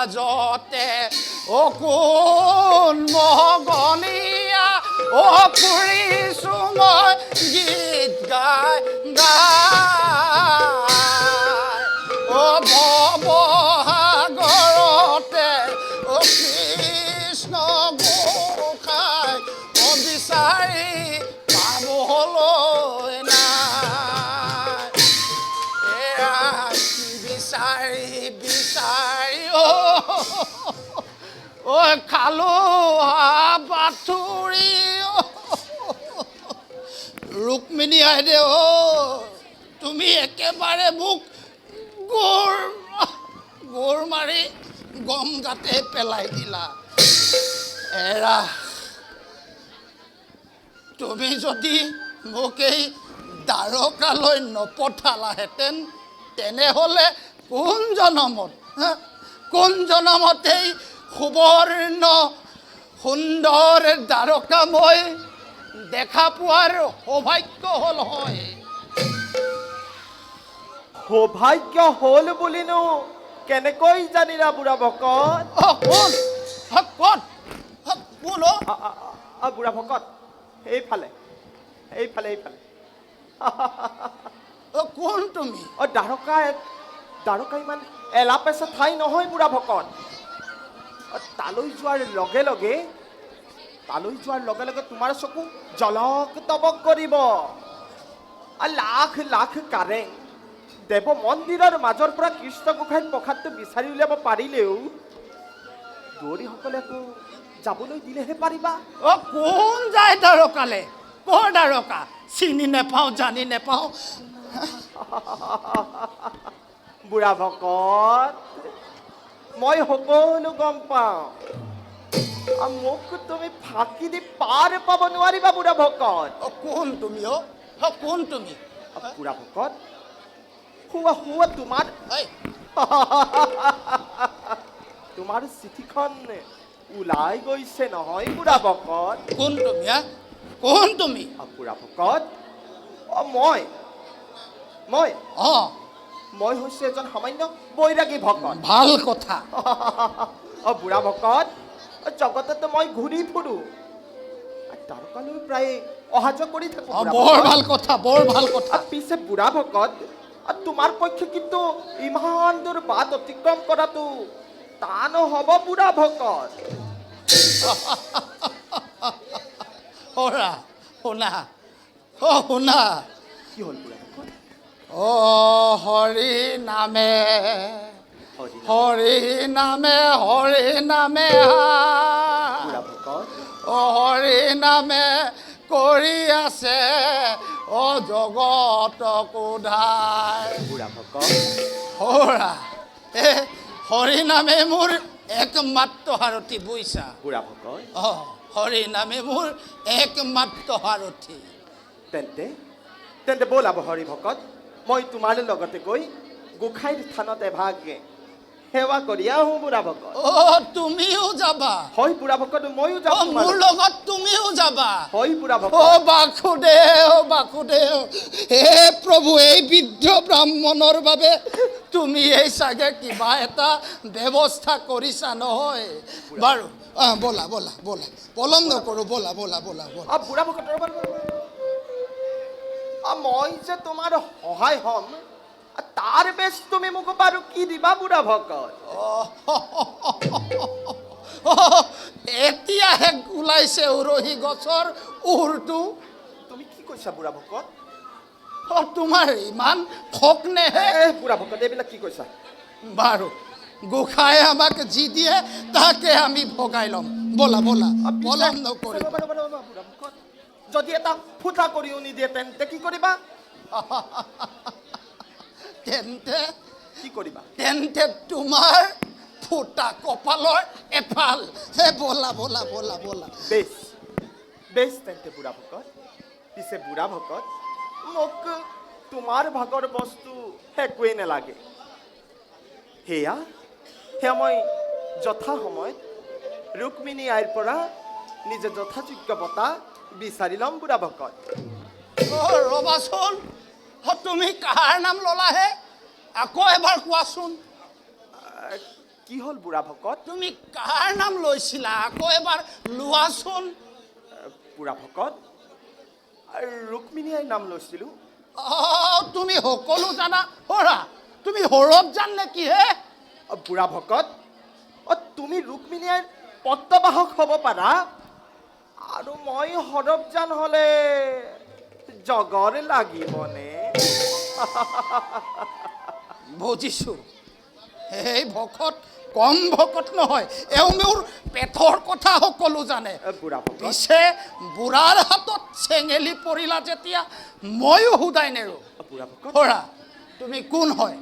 মাজতে কোন মগনীয়া ফুৰিছো মই গীত গাই গাই ভৱসাগৰতে কৃষ্ণ গোসাঁই বিচাৰি পাবলৈ নাই এয়া বিচাৰি বিচাৰি খালো বাথুৰি ৰুক্মিণী আইদেউ তুমি একেবাৰে মোক গোৰ মাৰি গংগাতে পেলাই দিলা এৰা তুমি যদি মোক এই দ্বাৰকালৈ নপঠালাহেঁতেন তেনেহ'লে কোন জনমত এই সুবৰ্ণ সুন্দৰ দ্বাৰকা মই দেখা পোৱাৰ সৌভাগ্য হ'ল হয় সৌভাগ্য হ'ল বুলিনো কেনেকৈ জানিলা বুঢ়া ভকত কোন বুঢ়া ভকত এইফালে কোন তুমি দ্বাৰকা ইমান এলাপেচা ঠাই নহয় বুঢ়া ভকত তালৈ যোৱাৰ লগে লগে তোমাৰ চকু জলক তবক কৰিব লাখ লাখ কাৰেং দেৱ মন্দিৰৰ মাজৰ পৰা কৃষ্ণ গোসাঁইৰ প্ৰসাদটো বিচাৰি উলিয়াব পাৰিলেও দৌৰীসকলে আকৌ যাবলৈ দিলেহে পাৰিবা কোন যায় দ্বাৰকালে কৰ দ্বাৰকা চিনি নেপাওঁ জানি নেপাওঁ বুঢ়া ভকত মই সকলো গম পাওঁ মোক তুমি ফাঁকি দি পাৰ পাব নোৱাৰিবা বুঢ়া ভকত কোন তুমি কোন তুমি বুঢ়া ভকত শুৱা তোমাৰ তোমাৰ চিঠিখন ওলাই গৈছে নহয় বুঢ়া ভকত কোন তুমি বুঢ়া ভকত মই হৈছে এজন সামান্য বৈৰাগী ভকত ভাল কথা বুঢ়া ভকত জগততো মই ঘূৰি ফুৰো দ্বাৰকালৈ প্ৰায় অহা যোৱা কৰি থাকো বৰ ভাল কথা পিছে বুঢ়া ভকত তোমাৰ পক্ষে কিন্তু ইমান দূৰ বাট অতিক্ৰম কৰাটো টান হ'ব বুঢ়া ভকত শুনা কি হ'ল বুঢ়া ভকত হৰি নামে বুঢ়া ভকত হৰি নামে কৰি আছে জগত কোধাই বুঢ়া ভকত হৰি নামে মোৰ একমাত্ৰ সাৰথি বুইছা বুঢ়া ভকত হৰি নামে মোৰ একমাত্ৰ সাৰথি তেন্তে ব'লা হৰি ভকত মই তোমাৰ লগতে গৈ গোসাঁইৰ থানত এভাগ সেৱা কৰি আহোঁ বুঢ়া ভকত তুমিও যাবা হয় বুঢ়া ভকত ময়ো যাম মোৰ লগত তুমিও যাবা হয় বুঢ়া ভকত বাসুদেৱ হে প্ৰভু এই বৃদ্ধ ব্ৰাহ্মণৰ বাবে তুমি এই চাগে কিবা এটা ব্যৱস্থা কৰিছা নহয় বাৰু ব'লা পলম নকৰো ব'লা বুঢ়া ভকত মই যে তোমাৰ সহায় হ'ম তাৰ বেছ তুমি মোক বাৰু কি দিবা বুঢ়া ভকত এতিয়াহে ওলাইছে উৰহি গছৰ উৰটো তুমি কি কৈছা বুঢ়া ভকত তোমাৰ ইমান খক নেহে বুঢ়া ভকত এইবিলাক কি কৈছা বাৰু গোসাঁই আমাক যি দিয়ে তাকে আমি ভগাই ল'ম ব'লা পলম নকৰিবা বুঢ়া ভকত যদি এটা ফুটা কৰিও নিদিয়ে তেন্তে কি কৰিবা তেন্তে তোমাৰ ফুটা কপালৰ এফাল ব'লা বেছ তেন্তে বুঢ়া ভকত পিছে বুঢ়া ভকত মোক তোমাৰ ভাগৰ বস্তু একোৱেই নালাগে সেয়া মই যথা সময়ত ৰুক্মিণী আইৰ পৰা নিজে যথাযোগ্য বঁটা বিচাৰি ল'ম বুঢ়া ভকত ৰবাচোন তুমি কাৰ নাম ল'লাহে আকৌ এবাৰ কোৱাচোন কি কি হ'ল বুঢ়া ভকত? তুমি কাৰ নাম লৈছিলা আকৌ এবাৰ লোৱাচোন। বুঢ়া ভকত, ৰুক্মিণীৰ নাম লৈছিলোঁ। তুমি সকলো জানা হৰা, তুমি সৌৰভ জান নেকি হে? বুঢ়া ভকত, তুমি ৰুক্মিণীৰ পত্ৰবাহক হ'ব পাৰা আৰু মই সৰবজান হ'লে জগৰ লাগিবনে? বুজিছো, এই ভকত কম ভকত নহয়, এওঁ মোৰ পেটৰ কথা সকলো জানে। বুঢ়া ভকত, পিছে বুঢ়াৰ হাতত চেঙেলি পৰিলা যেতিয়া ময়ো সুদাই নেৰো। বুঢ়া ভকত, হৰা, তুমি কোন হয়?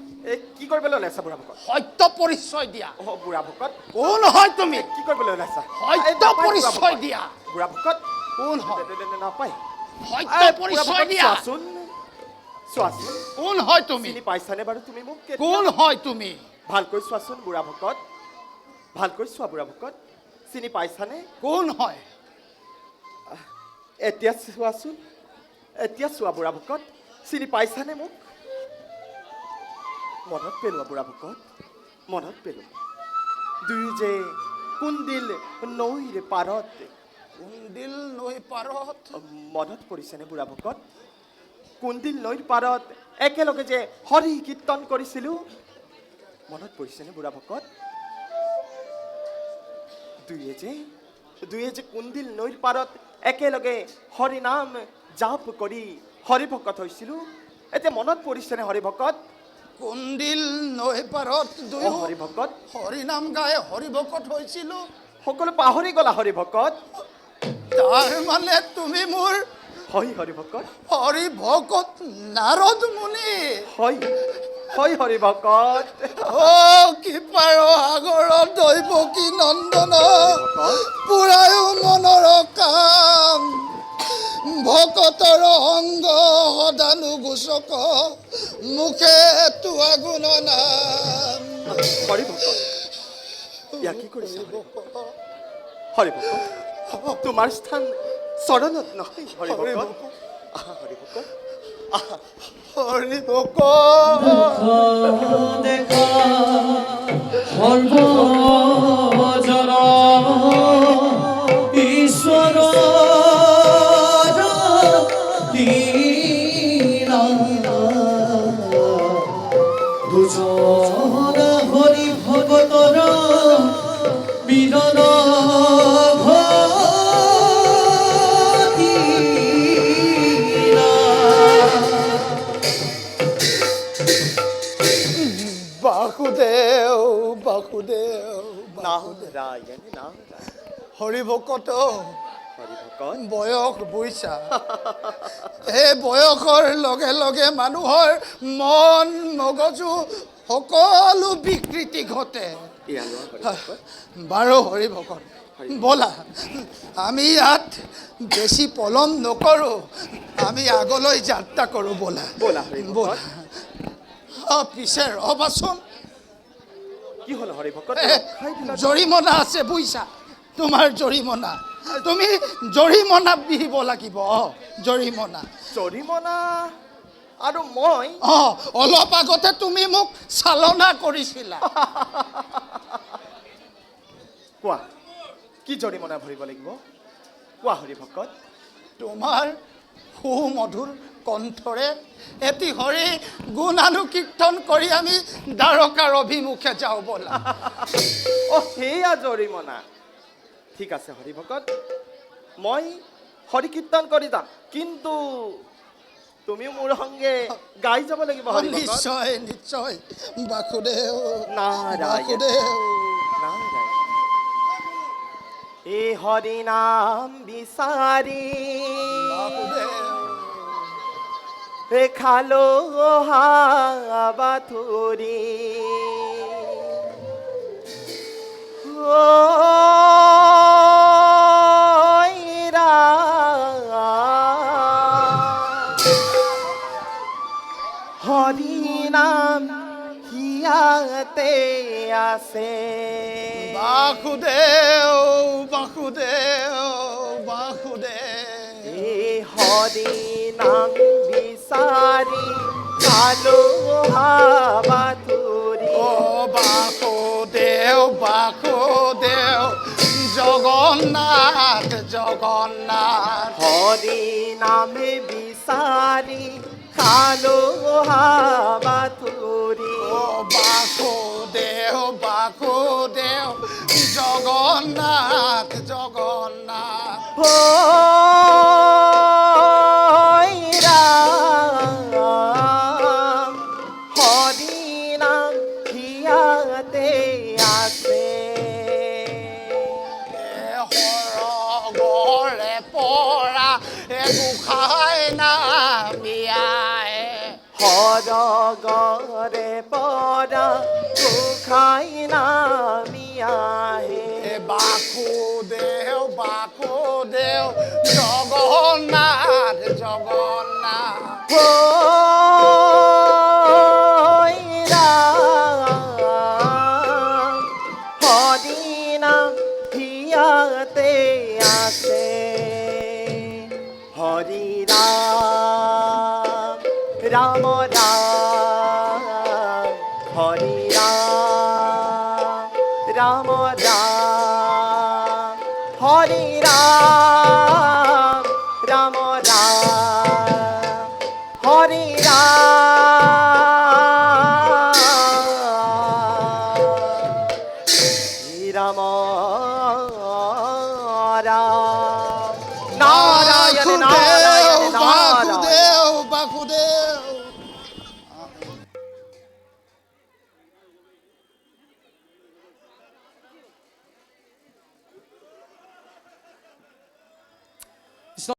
কি কৰিবলৈ ওলাইছা বুঢ়া ভকত? সত্য পৰিচয় দিয়া। বুঢ়া ভকত, কোন হয় তুমি? কি কৰিবলৈ ওলাইছা? সত্য পৰিচয় দিয়া। বুঢ়া ভকত, কোন হয়? নাপায়। সত্য পৰিচয় দিয়া। চোৱাচোন, চোৱাচোন, কোন হয় তুমি? চিনি পাইছানে বাৰু তুমি মোক? কোন হয় তুমি? ভালকৈ চোৱাচোন বুঢ়া ভকত, ভালকৈ চোৱা বুঢ়া ভকত, চিনি পাইছানে? কোন হয়? এতিয়া চোৱাচোন, এতিয়া চোৱা বুঢ়া ভকত, চিনি পাইছানে মোক? মনত পেলোৱা বুঢ়া ভকত, মনত পেলোৱা। দুয়ো যে কুন্দিল নৈৰ পাৰত। কুন্দিল নৈ পাৰত? মনত পৰিছেনে বুঢ়া ভকত? কুন্দিল নৈৰ পাৰত একেলগে যে হৰি কীৰ্তন কৰিছিলোঁ, মনত পৰিছেনে বুঢ়া ভকত? দুয়ে যে কুন্দিল নৈৰ পাৰত একেলগে হৰি নাম জাপ কৰি হৰি ভকত হৈছিলোঁ, এতিয়া মনত পৰিছেনে হৰি ভকত? কুন্দিল নৈ পাৰত হৰি ভকত, হৰি নাম গাই হৰি ভকত হৈছিলো। সকলো পাহৰি গলা হৰি ভকত? তাৰ মানে তুমি মোৰ হয় হৰি ভকত, হৰি ভকত নাৰদ মুনি। হয় হয় হৰি ভকত। কি পাৰ সাগৰত দৈৱকী নন্দন, পুৰায়ো মনৰ কাম, ভকতৰ অংগ সদানুঘোষক, মুখে তোৱা গুণ নাম। হৰি ভকত, ইয়া কি কৰিছে হৰি ভকত? তোমাৰ স্থান চৰণত নহয় হৰি ভকত। হৰি ভকত, হৰি ভকত, দেখা সৰ্বজন ঈশ্বৰ দুজন হৰি ভগতৰ মিলন বাসুদেৱ বাসুদেৱ নাৰায়ণ নাৰায়ণ। হৰি ভকত, হৰি ভকত, বয়স বুইছা, এই বয়সৰ লগে লগে মানুহৰ মন মগজু সকলো বিকৃতি ঘটে। এয়া লোৱা হৰি ভকত। বাৰু হৰি ভকত, ব'লা আমি ইয়াত বেছি পলম নকৰোঁ, আমি আগলৈ যাত্ৰা কৰোঁ। ব'লা ব'লা হৰি ভকত। ব'লা। পিছে ৰ'বাচোন, কি হ'ল হৰি ভকত? জৰিমনা আছে বুইছা, তোমাৰ জৰিমনা, তুমি জৰিমনা বিহিব লাগিব। জৰিমনা জৰিমনা? আৰু মই অলপ আগতে তুমি মোক চালনা কৰিছিলা। কোৱা, কি জৰিমনা ভৰিব লাগিব? কোৱা হৰি ভকত। তোমাৰ সুমধুৰ কণ্ঠৰে এটি হৰি গুণানুকীৰ্তন কৰি আমি দ্বাৰকাৰ অভিমুখে যাওঁ ব'লা। সেয়া জৰিমনা। ঠিক আছে হৰি ভকত, মই হৰি কীৰ্তন কৰি যাম, কিন্তু তুমিও মোৰ সংগে গাই যাব লাগিব হৰি ভকত। নিশ্চয় নিশ্চয়। বাসুদেৱ নাৰায়ণ বাসুদেৱ। নাৰায়ণ। এই হৰি নাম বিচাৰি খালো হাবাথুৰি, হৰি নাম হিয়াতে আছে। বাসুদেৱ বাসুদেৱ বাসুদেৱ। এই হৰি নাম বিচাৰি খালো হাবাথুৰি। বাসুদেৱ জগন্নাথ জগন্নাথ হরি নামে বিচারি খালো হাবাথুরি ও বাসুদেব বাসুদেব জগন্নাথ জগন্নাথ হই রাম হরি নাম হিয়াতে আছে গড়ে পৰা গোসাই নামিয়াই হর গরে পরা খাই নামিয়াহে বাসুদেব বাসুদেব জগন্নাথ জগন্নাথ হই রাম হরি নাম হিয়াতে আছে হরি রাম রাম রাম হরি রাম রাম রাম হরি রাম রাম রাম হরি রাম